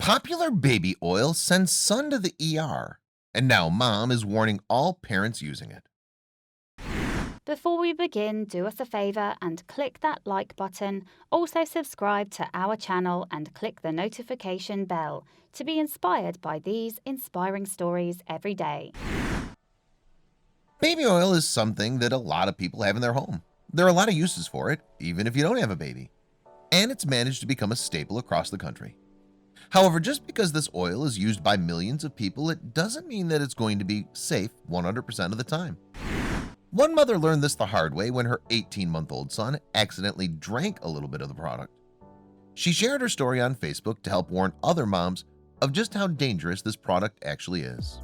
Popular baby oil sends son to the ER, and now mom is warning all parents using it. Before we begin, do us a favor and click that like button. Also subscribe to our channel and click the notification bell to be inspired by these inspiring stories every day. Baby oil is something that a lot of people have in their home. There are a lot of uses for it, even if you don't have a baby. And it's managed to become a staple across the country. However, just because this oil is used by millions of people, it doesn't mean that it's going to be safe 100% of the time. One mother learned this the hard way when her 18-month-old son accidentally drank a little bit of the product. She shared her story on Facebook to help warn other moms of just how dangerous this product actually is.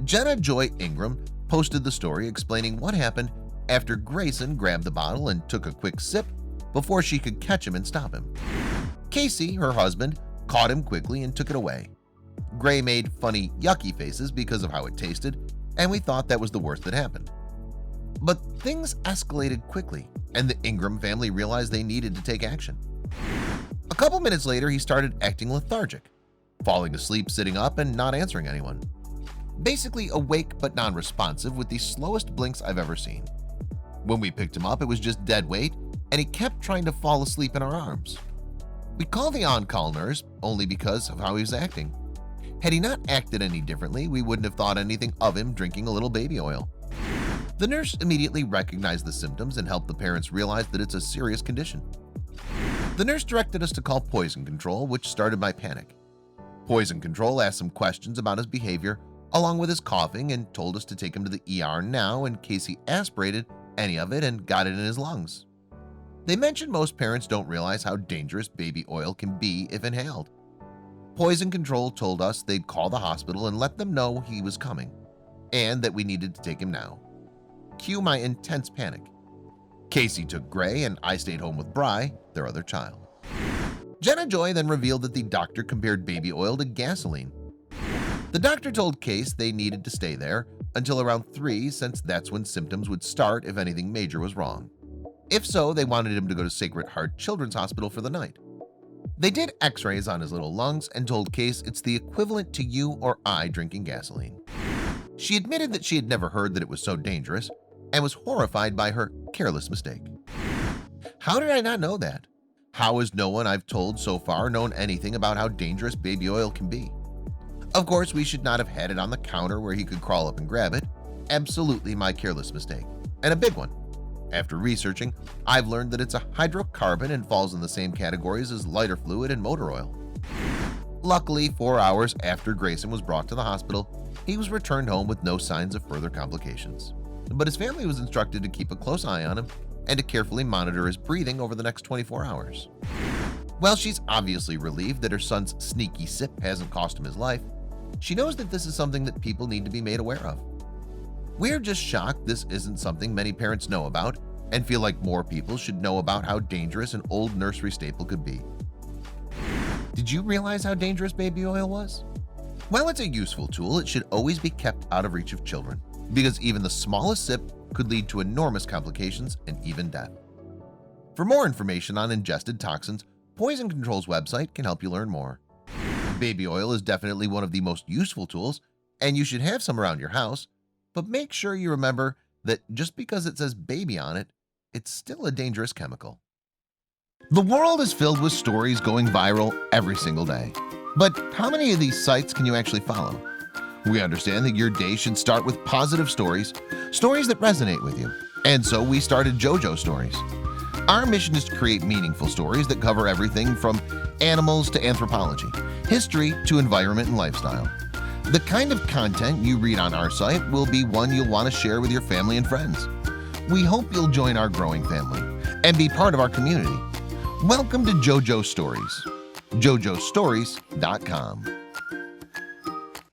Jenna Joy Ingram posted the story explaining what happened after Grayson grabbed the bottle and took a quick sip before she could catch him and stop him. Casey, her husband, caught him quickly and took it away. Gray made funny, yucky faces because of how it tasted, and we thought that was the worst that happened. But things escalated quickly, and the Ingram family realized they needed to take action. A couple minutes later, he started acting lethargic, falling asleep sitting up and not answering anyone. Basically awake but non-responsive with the slowest blinks I've ever seen. When we picked him up, it was just dead weight, and he kept trying to fall asleep in our arms. We called the on-call nurse only because of how he was acting. Had he not acted any differently, we wouldn't have thought anything of him drinking a little baby oil. The nurse immediately recognized the symptoms and helped the parents realize that it's a serious condition. The nurse directed us to call Poison Control, which started my panic. Poison Control asked some questions about his behavior, along with his coughing, and told us to take him to the ER now in case he aspirated any of it and got it in his lungs. They mentioned most parents don't realize how dangerous baby oil can be if inhaled. Poison Control told us they'd call the hospital and let them know he was coming, and that we needed to take him now. Cue my intense panic. Casey took Gray and I stayed home with Bry, their other child. Jenna Joy then revealed that the doctor compared baby oil to gasoline. The doctor told Case they needed to stay there until around 3 since that's when symptoms would start if anything major was wrong. If so, they wanted him to go to Sacred Heart Children's Hospital for the night. They did x-rays on his little lungs and told Case it's the equivalent to you or I drinking gasoline. She admitted that she had never heard that it was so dangerous and was horrified by her careless mistake. How did I not know that? How has no one I've told so far known anything about how dangerous baby oil can be? Of course, we should not have had it on the counter where he could crawl up and grab it. Absolutely my careless mistake, and a big one. After researching, I've learned that it's a hydrocarbon and falls in the same categories as lighter fluid and motor oil. Luckily, 4 hours after Grayson was brought to the hospital, he was returned home with no signs of further complications. But his family was instructed to keep a close eye on him and to carefully monitor his breathing over the next 24 hours. While she's obviously relieved that her son's sneaky sip hasn't cost him his life, she knows that this is something that people need to be made aware of. We're just shocked this isn't something many parents know about and feel like more people should know about how dangerous an old nursery staple could be. Did you realize how dangerous baby oil was? While it's a useful tool, it should always be kept out of reach of children because even the smallest sip could lead to enormous complications and even death. For more information on ingested toxins, Poison Control's website can help you learn more. Baby oil is definitely one of the most useful tools, and you should have some around your house, but make sure you remember that just because it says baby on it, it's still a dangerous chemical. The world is filled with stories going viral every single day. But how many of these sites can you actually follow? We understand that your day should start with positive stories, stories that resonate with you. And so we started JoJo Stories. Our mission is to create meaningful stories that cover everything from animals to anthropology, history to environment and lifestyle. The kind of content you read on our site will be one you'll want to share with your family and friends. We hope you'll join our growing family and be part of our community. Welcome to JoJo Stories. JoJoStories.com.